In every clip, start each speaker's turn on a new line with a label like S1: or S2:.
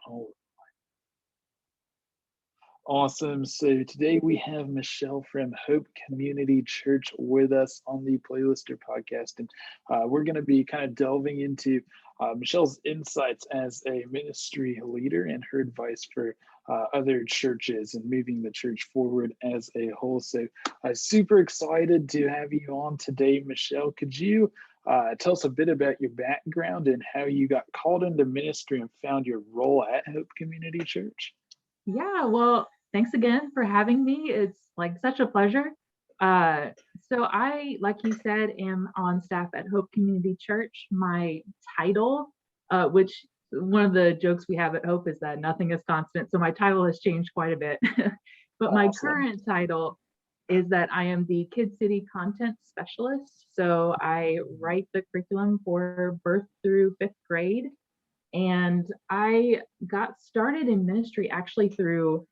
S1: Oh, awesome. So today we have Michelle from Hope Community Church with us on the Playlister podcast. And we're going to be kind of delving into Michelle's insights as a ministry leader and her advice for other churches and moving the church forward as a whole. So super excited to have you on today, Michelle. Could you tell us a bit about your background and how you got called into ministry and found your role at Hope Community Church?
S2: Yeah, well, thanks again for having me. It's like such a pleasure. Uh, so I, like you said, am on staff at Hope Community Church. My title, which one of the jokes we have at Hope is that nothing is constant. So my title has changed quite a bit. But my
S1: Awesome.
S2: current title is that I am the Kid City Content Specialist. So I write the curriculum for birth through fifth grade. And I got started in ministry actually through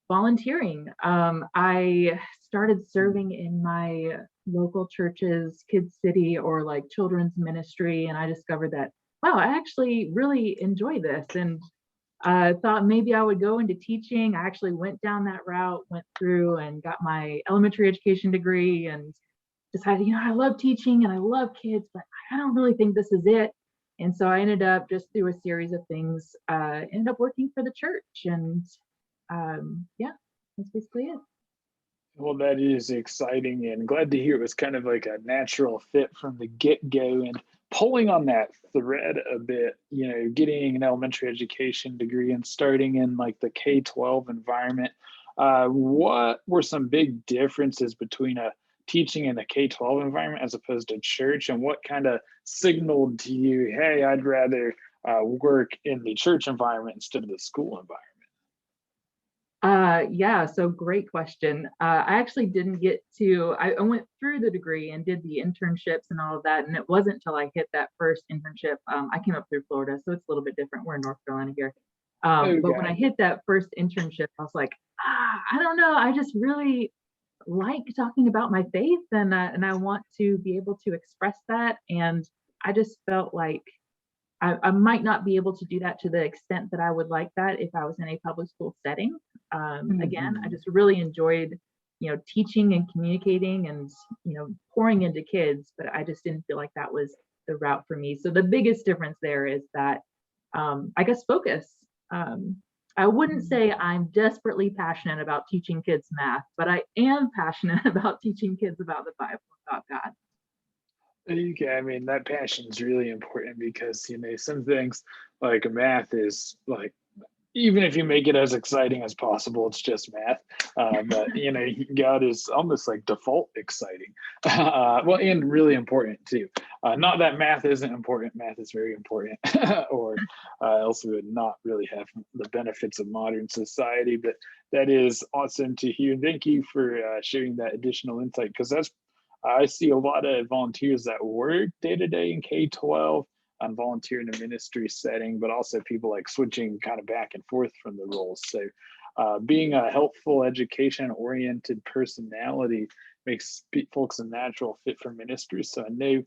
S2: volunteering. I started serving in my local church's Kids City or like children's ministry, and I discovered that, wow, I actually really enjoy this. And thought maybe I would go into teaching. I actually went down that route, went through and got my elementary education degree and decided, I love teaching and I love kids, but I don't really think this is it. And so I ended up just through a series of things, ended up working for the church. And yeah, that's basically it.
S1: Well, that is exciting and glad to hear it was kind of like a natural fit from the get-go. And pulling on that thread a bit, getting an elementary education degree and starting in like the K-12 environment, what were some big differences between a teaching in a K-12 environment as opposed to church? And what kind of signaled to you, hey, I'd rather work in the church environment instead of the school environment?
S2: Yeah, so great question. I actually didn't get to, I went through the degree and did the internships and all of that. And it wasn't until I hit that first internship. I came up through Florida, so it's a little bit different. We're in North Carolina here. But when I
S1: Okay.
S2: hit that first internship, I was like, I don't know. I just really like talking about my faith and I want to be able to express that. And I just felt like I might not be able to do that to the extent that I would like that if I was in a public school setting. Again, I
S1: Mhm.
S2: just really enjoyed, teaching and communicating and, pouring into kids, but I just didn't feel like that was the route for me. So the biggest difference there is that, I guess, focus. Um, I wouldn't say I'm desperately passionate about teaching kids math, but I am passionate about teaching kids about the Bible, about God.
S1: Okay, I mean that passion is really important because some things like math is like even if you make it as exciting as possible, it's just math. But God is almost like default exciting. Well, and really important too. Not that math isn't important. Math is very important, or else we would not really have the benefits of modern society. But that is awesome to hear. Thank you for sharing that additional insight because I see a lot of volunteers that work day to day in K-12 and volunteer in a ministry setting, but also people like switching kind of back and forth from the roles. So being a helpful, education-oriented personality makes folks a natural fit for ministry. So I know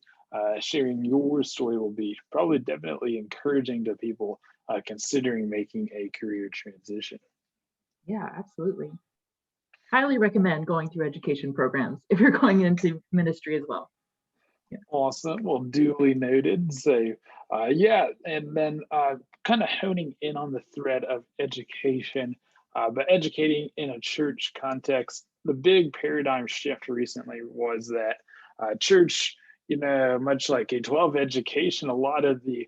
S1: sharing your story will be probably definitely encouraging to people considering making a career transition.
S2: Yeah, absolutely. Highly recommend going through education programs if you're going into ministry as well. Yeah.
S1: Awesome. Well, duly noted. So, yeah, and then kind of honing in on the thread of education, but educating in a church context. The big paradigm shift recently was that church, much like a 12 education, a lot of the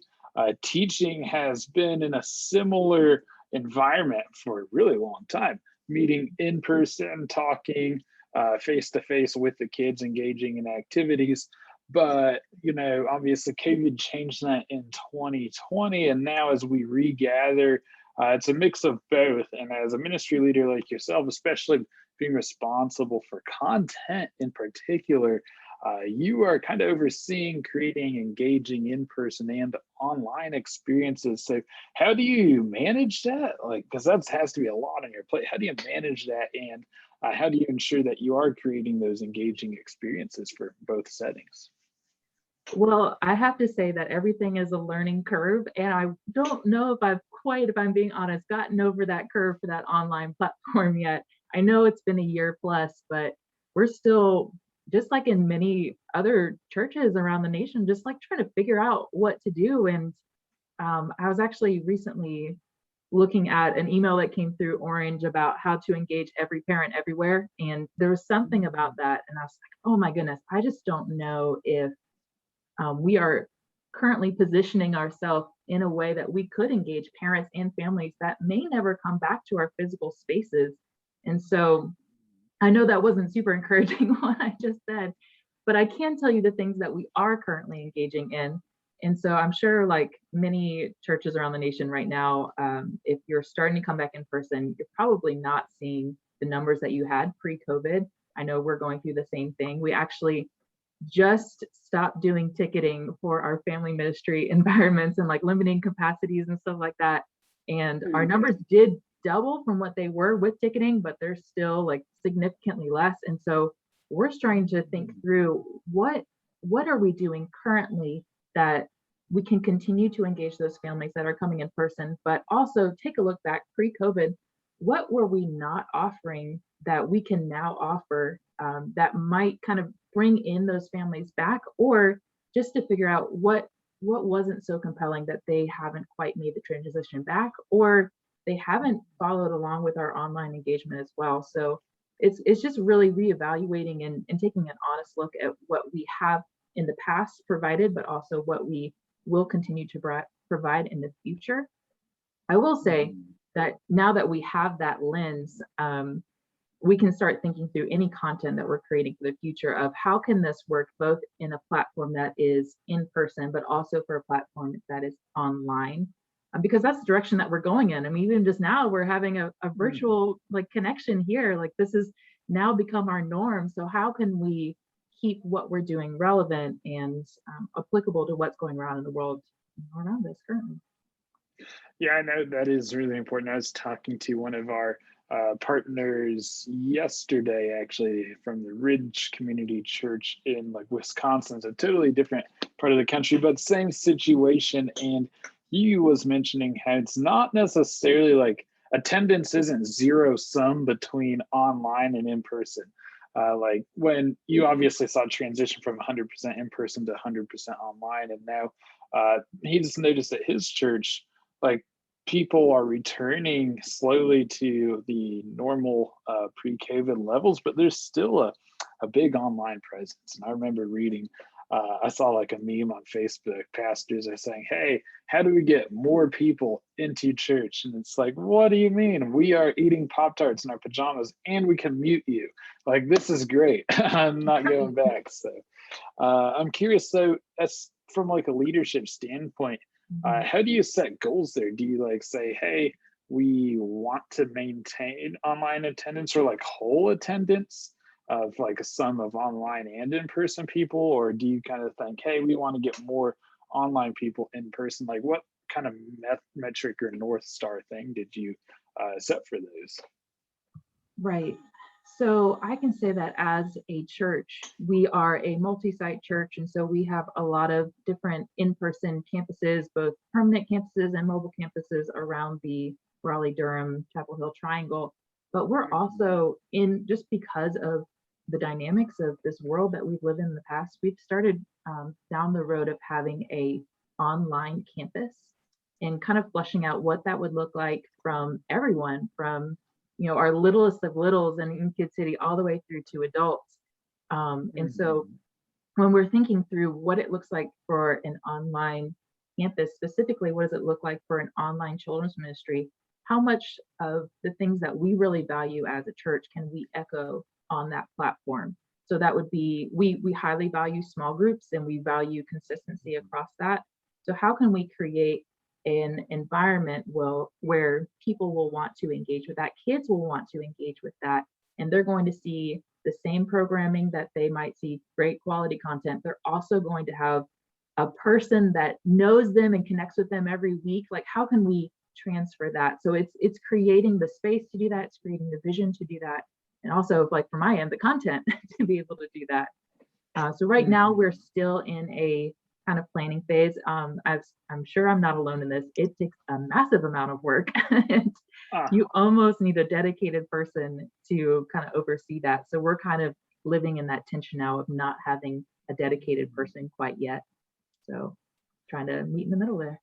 S1: teaching has been in a similar environment for a really long time, meeting in person, talking face to face with the kids, engaging in activities. But obviously COVID changed that in 2020, and now as we regather, it's a mix of both. And as a ministry leader like yourself, especially being responsible for content in particular, you are kind of overseeing creating engaging in-person and online experiences. So how do you manage that? Like, because that has to be a lot on your plate. How do you manage that, and how do you ensure that you are creating those engaging experiences for both settings?
S2: Well, I have to say that everything is a learning curve, and I don't know if I've quite, if I'm being honest, gotten over that curve for that online platform yet. I know it's been a year plus, but we're still, just like in many other churches around the nation, just like trying to figure out what to do. And I was actually recently looking at an email that came through Orange about how to engage every parent everywhere. And there was something about that. And I was like, oh my goodness, I just don't know if we are currently positioning ourselves in a way that we could engage parents and families that may never come back to our physical spaces. And so I know that wasn't super encouraging what I just said, but I can tell you the things that we are currently engaging in. And so I'm sure, like many churches around the nation right now, if you're starting to come back in person, you're probably not seeing the numbers that you had pre-COVID. I know we're going through the same thing. We actually just stopped doing ticketing for our family ministry environments and like limiting capacities and stuff like that. And our numbers did double from what they were with ticketing, but they're still like significantly less. And so we're trying to think through what are we doing currently that we can continue to engage those families that are coming in person, but also take a look back pre-COVID. What were we not offering that we can now offer that might kind of bring in those families back, or just to figure out what wasn't so compelling that they haven't quite made the transition back, or they haven't followed along with our online engagement as well. So it's just really reevaluating and taking an honest look at what we have in the past provided, but also what we will continue to provide in the future. I will say that now that we have that lens, we can start thinking through any content that we're creating for the future of how can this work both in a platform that is in person, but also for a platform that is online, because that's the direction that we're going in. I mean, even just now we're having a virtual like connection here, like this has now become our norm. So how can we keep what we're doing relevant and applicable to what's going around in the world around us currently?
S1: Yeah, I know that is really important. I was talking to one of our partners yesterday, actually, from the Ridge Community Church in like Wisconsin. It's a totally different part of the country, but same situation. And he was mentioning how it's not necessarily like attendance isn't zero sum between online and in person. Like when you obviously saw a transition from 100% in person to 100% online, and now he just noticed at his church, like people are returning slowly to the normal pre-COVID levels, but there's still a big online presence. And I remember reading, I saw like a meme on Facebook, pastors are saying, hey, how do we get more people into church? And it's like, what do you mean? We are eating Pop-Tarts in our pajamas and we can mute you. Like, this is great. I'm not going back. So I'm curious, so as from like a leadership standpoint, how do you set goals there? Do you like say, hey, we want to maintain online attendance or like whole attendance of like a sum of online and in-person people? Or do you kind of think, hey, we want to get more online people in person? Like what kind of metric or North Star thing did you set for those?
S2: Right. So I can say that as a church, we are a multi-site church. And so we have a lot of different in-person campuses, both permanent campuses and mobile campuses around the Raleigh-Durham, Chapel Hill triangle. But we're also in, just because of the dynamics of this world that we've lived in the past, we've started down the road of having a online campus and kind of fleshing out what that would look like from everyone, from our littlest of littles and in Kid City all the way through to adults. And so when we're thinking through what it looks like for an online campus, specifically, what does it look like for an online children's ministry? How much of the things that we really value as a church can we echo on that platform? So that would be, we highly value small groups and we value consistency across that. So how can we create an environment where people will want to engage with that, kids will want to engage with that, and they're going to see the same programming that they might see great quality content. They're also going to have a person that knows them and connects with them every week. Like, how can we transfer that? So it's creating the space to do that, it's creating the vision to do that, and also, like from my end, the content to be able to do that. So right now we're still in a kind of planning phase. As I'm sure I'm not alone in this, it takes a massive amount of work. And
S1: Ah,
S2: you almost need a dedicated person to kind of oversee that. So we're kind of living in that tension now of not having a dedicated person quite yet. So trying to meet in the middle there.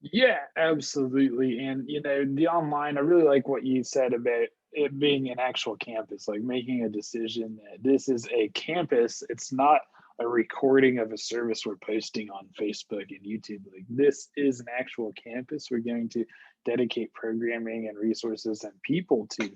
S1: yeah, absolutely. And the online, I really like what you said about it being an actual campus, like making a decision that this is a campus. It's not a recording of a service we're posting on Facebook and YouTube. Like this is an actual campus. We're going to dedicate programming and resources and people to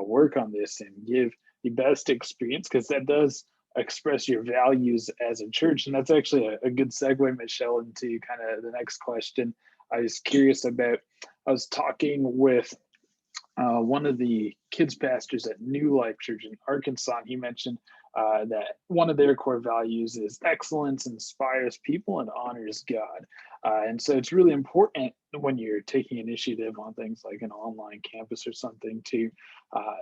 S1: work on this and give the best experience, because that does express your values as a church. And that's actually a good segue, Michelle, into kind of the next question I was curious about. I was talking with one of the kids pastors at New Life Church in Arkansas, and he mentioned that one of their core values is excellence, inspires people, and honors God. And so it's really important when you're taking initiative on things like an online campus or something to uh,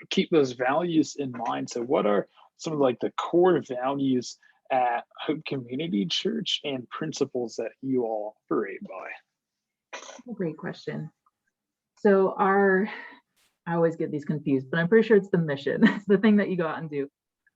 S1: keep those values in mind. So what are some of like the core values at Hope Community Church and principles that you all operate by?
S2: Great question. So I always get these confused, but I'm pretty sure it's the mission. It's the thing that you go out and do.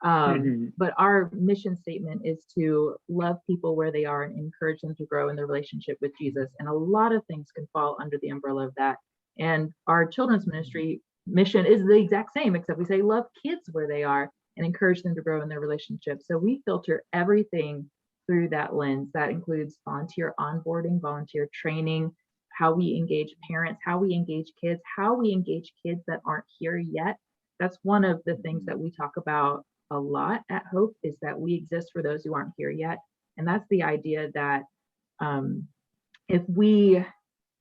S1: Mhm.
S2: But our mission statement is to love people where they are and encourage them to grow in their relationship with Jesus. And a lot of things can fall under the umbrella of that. And our children's ministry mission is the exact same, except we say love kids where they are and encourage them to grow in their relationship. So we filter everything through that lens. That includes volunteer onboarding, volunteer training, how we engage parents, how we engage kids, how we engage kids that aren't here yet. That's one of the things that we talk about a lot at Hope, is that we exist for those who aren't here yet. And that's the idea that um, if we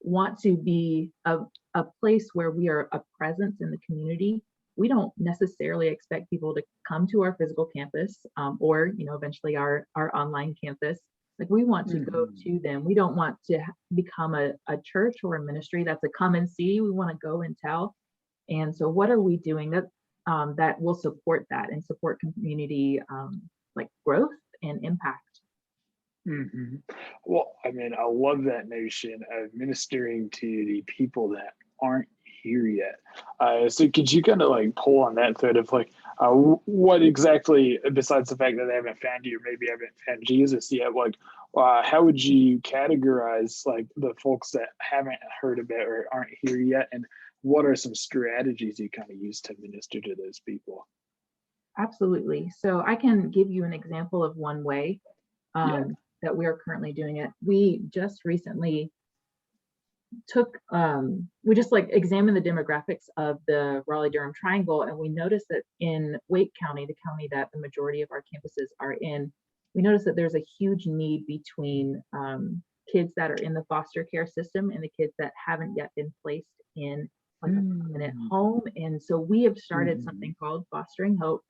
S2: want to be a place where we are a presence in the community, we don't necessarily expect people to come to our physical campus, or eventually our online campus. Like we want to go
S1: Mhm.
S2: to them. We don't want to become a church or a ministry that's a come and see. We want to go and tell. And so what are we doing that will support that and support community, like growth and impact?
S1: hmm Well, I mean, I love that notion of ministering to the people that aren't here yet. So could you kind of like pull on that thread of like, what exactly, besides the fact that they haven't found you, or maybe haven't found Jesus yet, like, how would you categorize like the folks that haven't heard about or aren't here yet? And what are some strategies you kind of use to minister to those people?
S2: Absolutely. So I can give you an example of one way
S1: Yeah.
S2: that we are currently doing it. We just recently we just like examined the demographics of the Raleigh-Durham Triangle, and we noticed that in Wake County, the county that the majority of our campuses are in, we noticed that there's a huge need between kids that are in the foster care system and the kids that haven't yet been placed in like a permanent
S1: Mm-hmm.
S2: home. And so we have started something called Fostering Hope,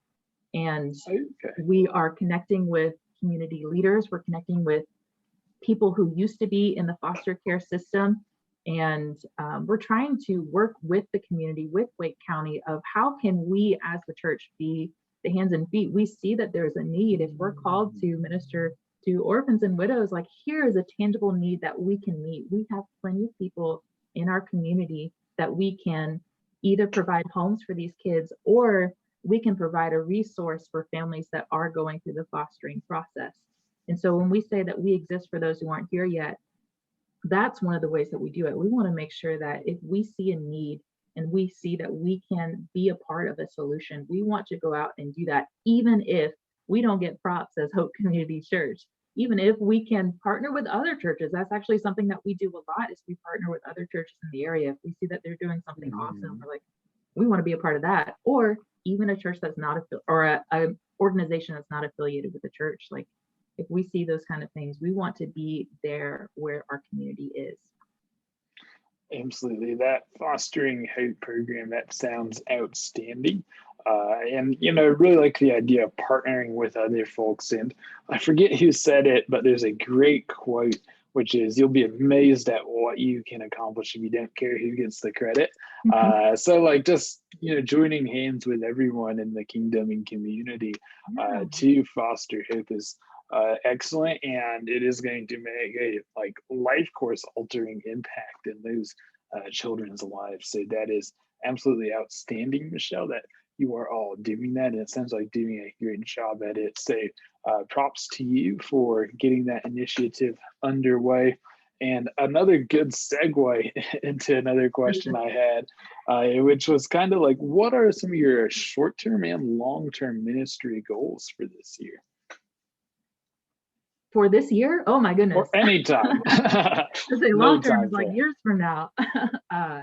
S2: and
S1: Okay.
S2: we are connecting with community leaders. We're connecting with people who used to be in the foster care system. And we're trying to work with the community, with Wake County, of how can we as the church be the hands and feet. We see that there's a need. If we're called to minister to orphans and widows, like here is a tangible need that we can meet. We have plenty of people in our community that we can either provide homes for these kids, or we can provide a resource for families that are going through the fostering process. And so when we say that we exist for those who aren't here yet, that's one of the ways that we do it. We want to make sure that if we see a need and we see that we can be a part of a solution, we want to go out and do that, even if we don't get props as Hope Community Church. Even if we can partner with other churches, that's actually something that we do a lot, is we partner with other churches in the area. If we see that they're doing something awesome,
S1: Mhm.
S2: we're like, we want to be a part of that. Or even a church that's not or a organization that's not affiliated with the church. Like if we see those kind of things, we want to be there where our community is.
S1: Absolutely. That Fostering Hope program, that sounds outstanding. And, really like the idea of partnering with other folks. And I forget who said it, but there's a great quote, which is, you'll be amazed at what you can accomplish if you don't care who gets the credit.
S2: Mhm.
S1: So like just, joining hands with everyone in the kingdom and community
S2: Yeah.
S1: to foster hope is excellent, and it is going to make a like life course altering impact in those children's lives. So that is absolutely outstanding, Michelle, that you are all doing that. And it sounds like doing a great job at it. So props to you for getting that initiative underway. And another good segue into another question I had, which was kind of like, what are some of your short term and long term ministry goals for this year?
S2: For this year? Oh my goodness.
S1: Or anytime.
S2: To say
S1: No
S2: long term is
S1: time
S2: like
S1: frame.
S2: years from now. uh,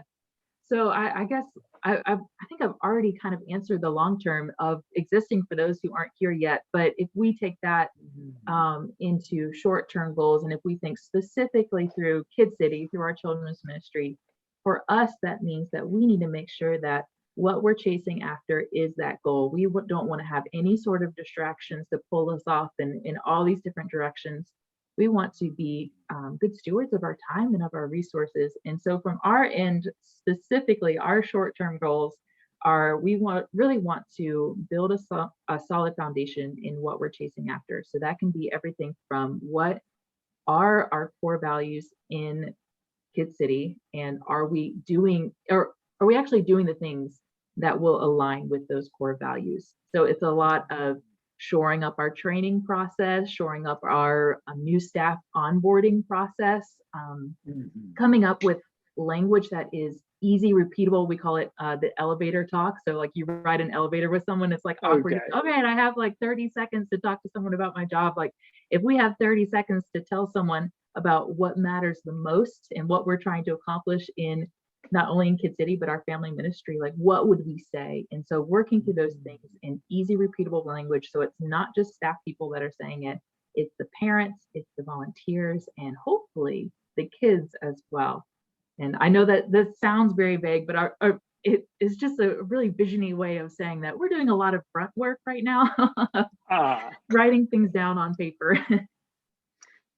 S2: so I guess I think I've already kind of answered the long term of existing for those who aren't here yet. But if we take that into short term goals, and if we think specifically through Kid City, through our children's ministry, for us, that means that we need to make sure that what we're chasing after is that goal. We don't want to have any sort of distractions to pull us off in all these different directions. We want to be good stewards of our time and of our resources. And so, from our end, specifically, our short term goals are really want to build a solid foundation in what we're chasing after. So, that can be everything from what are our core values in Kid City, and are we actually doing the things that will align with those core values? So it's a lot of shoring up our training process, shoring up our new staff onboarding process,
S1: Mhm.
S2: coming up with language that is easy, repeatable. We call it the elevator talk. So like you ride an elevator with someone, it's like awkward.
S1: Okay.
S2: Okay, and I have like 30 seconds to talk to someone about my job. Like if we have 30 seconds to tell someone about what matters the most and what we're trying to accomplish in not only in Kid City, but our family ministry, like what would we say? And so working through those things in easy, repeatable language. So it's not just staff people that are saying it, it's the parents, it's the volunteers, and hopefully the kids as well. And I know that this sounds very vague, but it is just a really visiony way of saying that we're doing a lot of front work right now,
S1: Ah,
S2: writing things down on paper.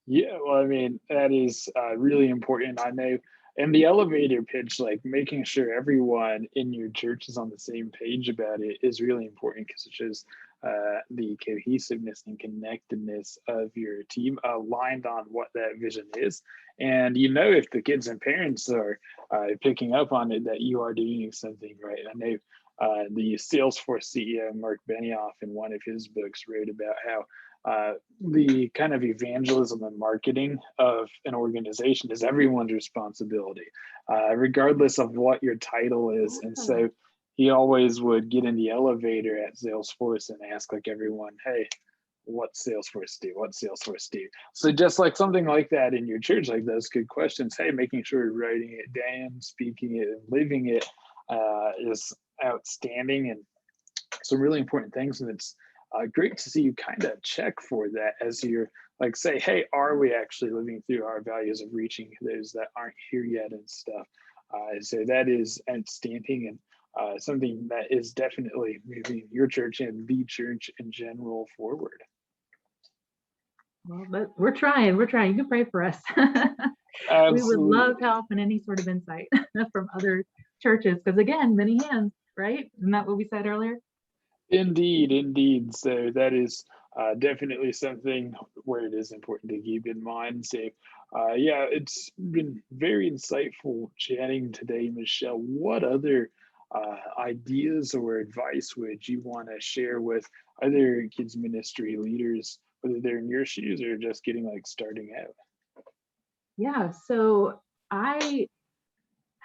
S1: yeah, well, I mean, that is really important. I know, and the elevator pitch, like making sure everyone in your church is on the same page about it is really important because it shows the cohesiveness and connectedness of your team aligned on what that vision is. And you know, if the kids and parents are picking up on it, that you are doing something right. I know the Salesforce CEO, Mark Benioff, in one of his books, wrote about how the kind of evangelism and marketing of an organization is everyone's responsibility, regardless of what your title is. And
S2: Yeah.
S1: so he always would get in the elevator at Salesforce and ask like everyone, hey, what Salesforce do? What Salesforce do? So just like something like that in your church, like those good questions, hey, making sure you're writing it down, speaking it, and living it is outstanding and some really important things. And it's great to see you kind of check for that as you're like, say, hey, are we actually living through our values of reaching those that aren't here yet and stuff? So that is outstanding and something that is definitely moving your church and the church in general forward.
S2: Well, but we're trying. We're trying. You can pray for us. We would love
S1: Absolutely.
S2: help and any sort of insight from other churches, because again, many hands, right? Isn't that what we said earlier?
S1: Indeed, indeed. So that is definitely something where it is important to keep in mind. So, yeah, it's been very insightful chatting today, Michelle. What other ideas or advice would you want to share with other kids ministry leaders, whether they're in your shoes or just getting like starting out?
S2: Yeah. So I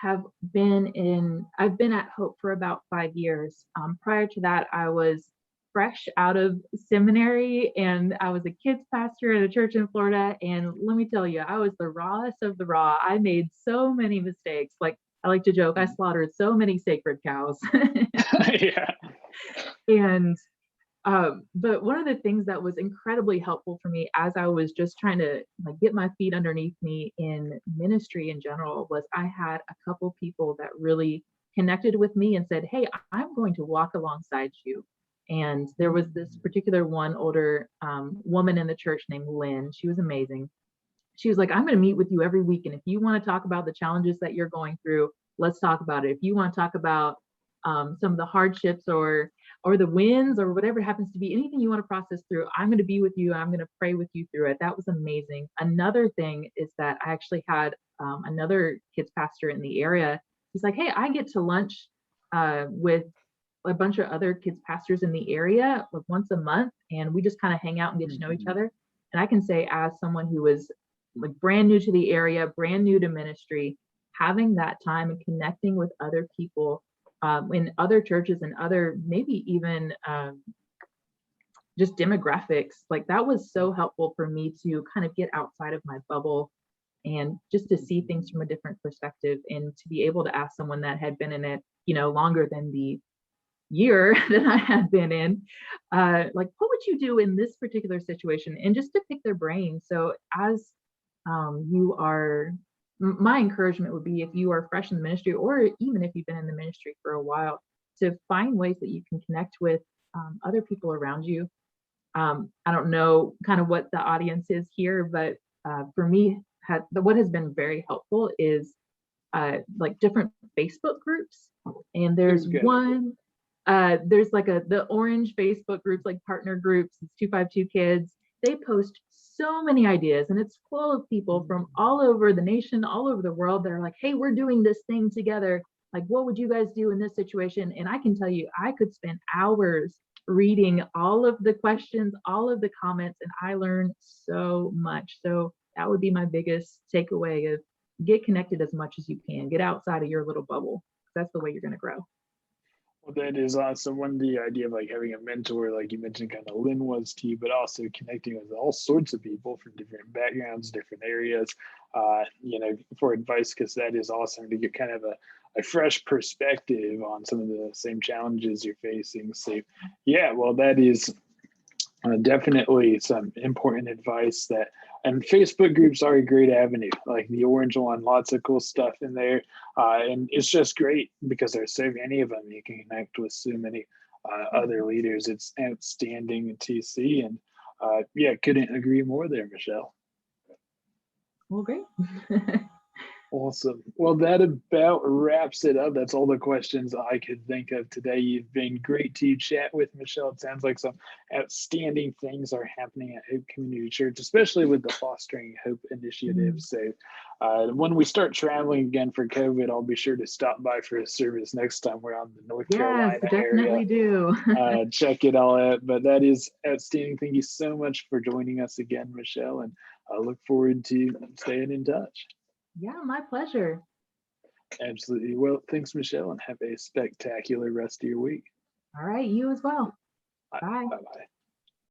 S2: I've been at Hope for about 5 years. Prior to that, I was fresh out of seminary and I was a kids pastor at a church in Florida. And let me tell you, I was the rawest of the raw. I made so many mistakes. Like I like to joke, I slaughtered so many sacred cows.
S1: Yeah.
S2: And but one of the things that was incredibly helpful for me as I was just trying to like get my feet underneath me in ministry in general was I had a couple people that really connected with me and said, "Hey, I'm going to walk alongside you." And there was this particular one older woman in the church named Lynn. She was amazing. She was like, "I'm going to meet with you every week, and if you want to talk about the challenges that you're going through, let's talk about it. If you want to talk about some of the hardships or or the wins or whatever it happens to be, anything you want to process through, I'm going to be with you. I'm going to pray with you through it. That was amazing. Another thing is that I actually had another kids pastor in the area. He's like, hey, I get to lunch with a bunch of other kids pastors in the area like once a month, and we just kind of hang out and get to know each other. And I can say, as someone who was like brand new to the area, brand new to ministry, having that time and connecting with other people in other churches and other maybe even just demographics, like that was so helpful for me to kind of get outside of my bubble and just to see things from a different perspective, and to be able to ask someone that had been in it, longer than the year that I had been in, like, what would you do in this particular situation? And just to pick their brain. So as you are, my encouragement would be, if you are fresh in the ministry, or even if you've been in the ministry for a while, to find ways that you can connect with other people around you. I don't know kind of what the audience is here, but for me, what has been very helpful is like different Facebook groups. And there's one, there's like the orange Facebook groups, like partner groups, it's 252 Kids. They post so many ideas, and it's full of people from all over the nation, all over the world. They're like, hey, we're doing this thing together. Like, what would you guys do in this situation? And I can tell you, I could spend hours reading all of the questions, all of the comments, and I learned so much. So that would be my biggest takeaway: of get connected as much as you can. Get outside of your little bubble. That's the way you're going to grow.
S1: Well, that is awesome. One, the idea of like having a mentor, like you mentioned, kind of Lynn was to you, but also connecting with all sorts of people from different backgrounds, different areas, for advice, because that is awesome to get kind of a fresh perspective on some of the same challenges you're facing. So, yeah, well, that is definitely some important advice and Facebook groups are a great avenue, like the orange one, lots of cool stuff in there. And it's just great because there's so many of them. You can connect with so many other leaders. It's outstanding in TC. And yeah, couldn't agree more there, Michelle.
S2: Well, great.
S1: Awesome. Well, that about wraps it up. That's all the questions I could think of today. You've been great to chat with, Michelle. It sounds like some outstanding things are happening at Hope Community Church, especially with the Fostering Hope initiative. So when we start traveling again for COVID, I'll be sure to stop by for a service next time we're on the North Carolina
S2: definitely
S1: area.
S2: Do.
S1: Check it all out. But that is outstanding. Thank you so much for joining us again, Michelle. And I look forward to staying in touch.
S2: Yeah, my pleasure.
S1: Absolutely. Well, thanks, Michelle, and have a spectacular rest of your week.
S2: All right, you as well. Bye.
S1: Bye-bye.